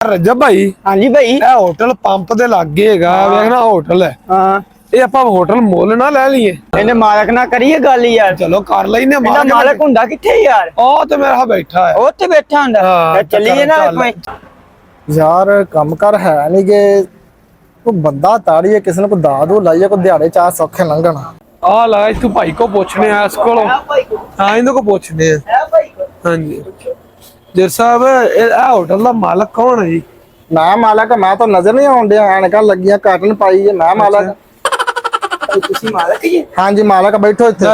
रजब भाई। हाँ जी भाई। ਇਹ ਹੋਟਲ ਪੰਪ ਦੇ ਲਾਗੇ ਹੈਗਾ ਵੇਖਣਾ ਹੋਟਲ ਹੈ। हाँ ਇਹ ਆਪਾਂ ਹੋਟਲ ਮੁੱਲ ਨਾ ਲੈ ਲਈਏ। ਇਹਨੇ ਮਾਲਕ ਨਾ ਕਰੀਏ ਗੱਲ ਯਾਰ। ਚਲੋ ਕਰ ਲੈਨੇ ਇਹਦਾ ਮਾਲਕ ਹੁੰਦਾ ਕਿੱਥੇ ਯਾਰ? ਉਹ ਤੇ ਮੇਰਾ ਬੈਠਾ ਹੈ। ਉੱਥੇ ਬੈਠਾ ਹੁੰਦਾ। ਹਾਂ, ਚੱਲੀਏ ਨਾ ਕੋਈ। यार कम कर है नहीं कि कोई बंदा ताड़िए किसी ने कोई दादू लाइए कोई दिहाड़े चार सौखे लंघन। ਆ ਲਾ ਤੂੰ ਭਾਈ ਕੋ ਪੁੱਛਣੇ ਆ ਇਸ ਕੋਲੋਂ। ਹਾਂ ਇਹਨਾਂ ਕੋ ਪੁੱਛਦੇ ਆ। ਹਾਂਜੀ ਜਰ ਸਾਹਿਬ ਇਹ ਹੋਟਲ ਦਾ ਮਾਲਕ ਕੌਣ ਹੈ ਜੀ? मैं मालक मैं तो नजर नहीं आउंदे ऐनका लगियां काटन पाई है मैं मालक। ਤੁਸੀਂ ਮਾਲਕ ਜੀ? हाँ जी मालक बैठो इत्थे।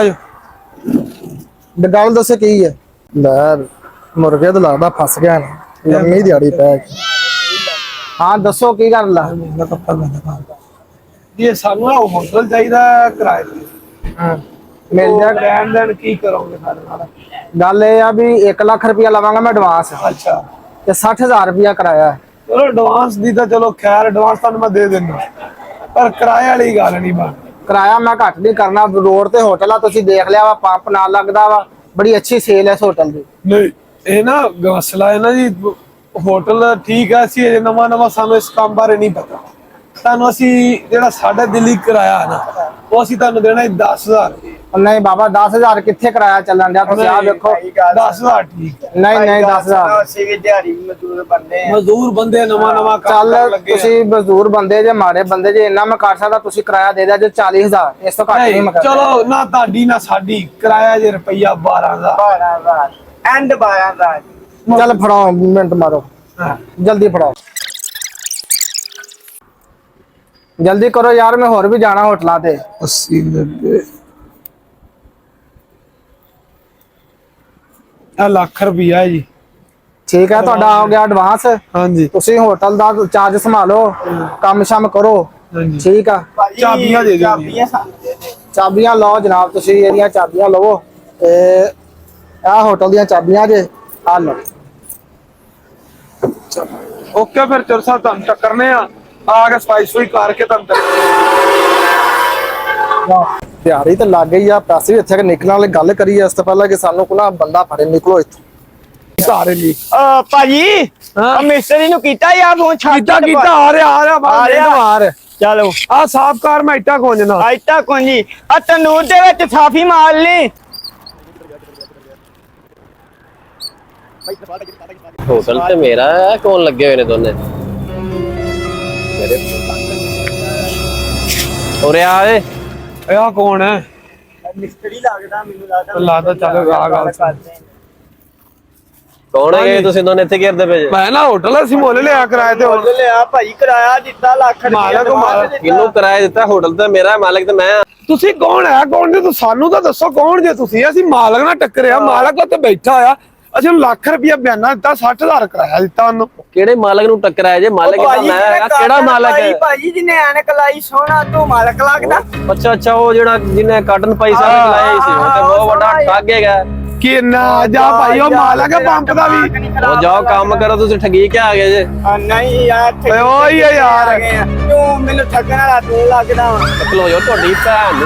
गल दस की है लै मुर्गे तो लगदा फस गया ना लम्मी दिहाड़ी पै गई। हाँ दसो की गल है? ये ਸਾਨੂੰ ਆ ਹੋਟਲ ਚਾਹੀਦਾ ਕਿਰਾਏ ਤੇ। मिल जा ਲੈਣ ਦੇਣ ਕੀ ਕਰੋਗੇ ਸਾਡੇ ਨਾਲ? गल ये आ भी 1 लाख रुपया लवांगा मैं एडवांस ਅੱਛਾ ते 60,000 रुपया किराया है। ਚਲੋ ਐਡਵਾਂਸ ਦੀ ਤਾਂ ਚਲੋ ਖੈਰ ਐਡਵਾਂਸ ਤੁਹਾਨੂੰ ਮੈਂ ਦੇ ਦਿੰਦਾ ਪਰ ਕਿਰਾਏ ਵਾਲੀ ਗੱਲ ਨਹੀਂ ਬਾ। किराया मैं घट नहीं करना रोड ते होटल आ तुसी देख लिया वा पंप नाल लगदा वा बड़ी अच्छी सेल है इस होटल दी। ਨਹੀਂ ਇਹ ਨਾ ਮਸਲਾ ਹੈ ਨਾ ਜੀ ਹੋਟਲ ਠੀਕ ਹੈ ਅਸੀਂ ਅਜੇ ਨਵਾਂ ਨਵਾਂ ਸਾਨੂੰ ਇਸ ਕੰਮ ਬਾਰੇ ਨਹੀਂ ਪਤਾ। ਤੁਹਾਨੂੰ ਅਸੀਂ ਜਿਹੜਾ ਸਾਡਾ ਦਿੱਲੀ ਕਿਰਾਇਆ ਹੈ ਨਾ ਉਹ ਅਸੀਂ ਤੁਹਾਨੂੰ ਦੇਣਾ 10,000 नहीं बाबा 10,000 किथे किराया चलन दिया तुसी आ देखो। 10,000 ठीक ਹੈ। नहीं नहीं 10,000 ਅਸੀਂ ਵੀ ਦਿਹਾੜੀ ਮਜ਼ਦੂਰ ਬੰਦੇ ਆ। ਮਜ਼ਦੂਰ ਬੰਦੇ ਨਵਾਂ ਨਵਾਂ ਕੰਮ ਚੱਲ ਕਰਨ ਲੱਗੇ ਤੁਸੀਂ ਮਜ਼ਦੂਰ ਬੰਦੇ ਜੇ ਮਾੜੇ ਬੰਦੇ ਜੇ ਇੰਨਾ ਮੈਂ ਕਰ ਸਕਦਾ ਤੁਸੀਂ ਕਿਰਾਇਆ ਦੇ ਦਿਆ ਜੇ 40,000 ਇਸ ਤੋਂ ਘੱਟ ਨਹੀਂ ਮੈਂ ਕਰਦਾ। ਚਲੋ ਨਾ ਤੁਹਾਡੀ ਨਾ ਸਾਡੀ ਕਿਰਾਇਆ ਜੇ ਰੁਪਈਆ 12,000। 12,000 ਐਂਡ 12,000। ਚੱਲ ਫੜਾਓ ਮਿੰਟ ਮਾਰੋ ਜਲਦੀ ਫੜਾਓ ਜਲਦੀ ਕਰੋ ਯਾਰ ਮੈਂ ਹੋਰ ਵੀ ਜਾਣਾ ਹੋਟਲਾਂ ਤੇ। 80 90 ਇਹ ਲੱਖ ਰੁਪਈਆ ਹੈ ਜੀ। ਠੀਕ ਹੈ ਤੁਹਾਡਾ ਆ ਗਿਆ ਐਡਵਾਂਸ। ਹਾਂਜੀ ਤੁਸੀਂ ਹੋਟਲ ਦਾ ਚਾਰਜ ਸੰਭਾਲੋ ਕੰਮ ਸ਼ਮ ਕਰੋ ਹਾਂਜੀ ਠੀਕ ਆ। ਚਾਬੀਆਂ ਦੇ ਦਿਓ ਜੀ। ਚਾਬੀਆਂ ਸਾਨੂੰ ਦੇ ਦੇ। ਚਾਬੀਆਂ ਲਓ ਜਨਾਬ ਤੁਸੀਂ ਇਹਦੀਆਂ ਚਾਬੀਆਂ ਲਵੋ ਤੇ ਆਹ ਹੋਟਲ ਦੀਆਂ ਚਾਬੀਆਂ ਜੇ ਆ ਲਓ। ਓਕੇ ਫਿਰ ਚੋਰ ਸਾਹਿਬ ਤੁਹਾਨੂੰ ਟੱਕਰਨੇ ਆ ਕੇ ਸਫਾਈ ਸੁਈ ਕਰਕੇ ਤੁਹਾਨੂੰ ਤਿਆਰੀ ਤਾਂ ਲੱਗ ਗਈ ਆ ਪੈਸੇ ਵੀ ਇੱਥੇ ਨਿਕਲਣ ਵਾਲੀ ਗੱਲ ਕਰੀ ਇਸ ਤੋਂ ਪਹਿਲਾਂ ਕਿ ਸਾਨੂੰ ਕੋਈ ਨਾ ਬੰਦਾ ਫੜੇ ਨਿਕਲੋ ਇੱਥੋਂ ਸਾਰੇ ਲਈ ਭਾਜੀ ਆ ਮਿਸਤਰੀ ਨੂੰ ਕੀਤਾ ਯਾਰ ਫੋਨ ਛੱਡ ਕੀਤਾ ਆ ਰਿਹਾ ਬਾਹਰ ਚਲੋ ਆ ਸਾਫ ਕਾਰ ਮੈਂ ਇੱਟਾ ਖੋਜਣਾ ਆਇਤਾ ਕੋਨੀ ਆ ਤਨੂਰ ਦੇ ਵਿੱਚ ਸਾਫੀ ਮਾਰ ਲਈ। होटल तो मेरा है कौन लगे हुए ने दोनों और यार ਇਹ ਕੌਣ ਹੈ? ਮਿਸਤਰੀ ਲੱਗਦਾ ਮੈਨੂੰ ਲੱਗਦਾ ਚੱਲ ਆ ਗੱਲ कौन है ये तुम दोनों इतने घेरते पे ਮੈਂ ਨਾ ਹੋਟਲ ਅਸੀਂ ਮੁੱਲ ਲਿਆ ਕਿਰਾਏ ਤੇ ਹੁਣ ਲਿਆ ਭਾਈ ਕਿਰਾਇਆ ਦਿੱਤਾ ਲੱਖ ਮਾਲਕ किन्नू किराया दिता होटल तो मेरा है मालिक तो मैं ਤੁਸੀਂ ਕੌਣ ਹੈ ਕੌਣ ਜੇ ਤੁਸੀਂ ਸਾਨੂੰ ਤਾਂ ਦੱਸੋ ਕੌਣ ਜੇ ਤੁਸੀਂ? ਅਸੀਂ ਮਾਲਕ ਨਾਲ ਟੱਕਰਿਆ ਮਾਲਕ ਉੱਤੇ ਬੈਠਾ ਆ ਅਸੀਂ ਉਹਨੂੰ ਲੱਖ ਰੁਪਇਆ ਬਿਆਨਾ ਦਿੱਤਾ 60,000 ਕਿਰਾਇਆ ਦਿੱਤਾ ਉਹਨੂੰ। केड़े मालिक नु टक्कर आए जे मालिक तो मैं है केड़ा मालिक है ਭਾਜੀ ਜਿਹਨੇ ਐਨਕ ਲਾਈ ਸੋਹਣਾ ਤੂੰ ਮਾਲਕ ਲੱਗਦਾ। अच्छा अच्छा वो जेड़ा जिन्ने काटन पाई सारे लाए सी वो तो बहुत बड़ा ठग हैगा ਕਿ ਨਾ ਜਾ ਭਾਈ ਉਹ ਮਾਲਕ ਹੈ ਪੰਪ ਦਾ ਵੀ। वो जाओ काम करो तुम ठगी क्या आ गए जे ਨਹੀਂ ਯਾਰ ਓਏ ਓਏ ਯਾਰ ਤੂੰ ਮੈਨੂੰ ਠੱਗਣ ਵਾਲਾ ਤੂੰ ਲੱਗਦਾ ਵਾ। खलो जो तोड़ी भैन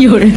有人。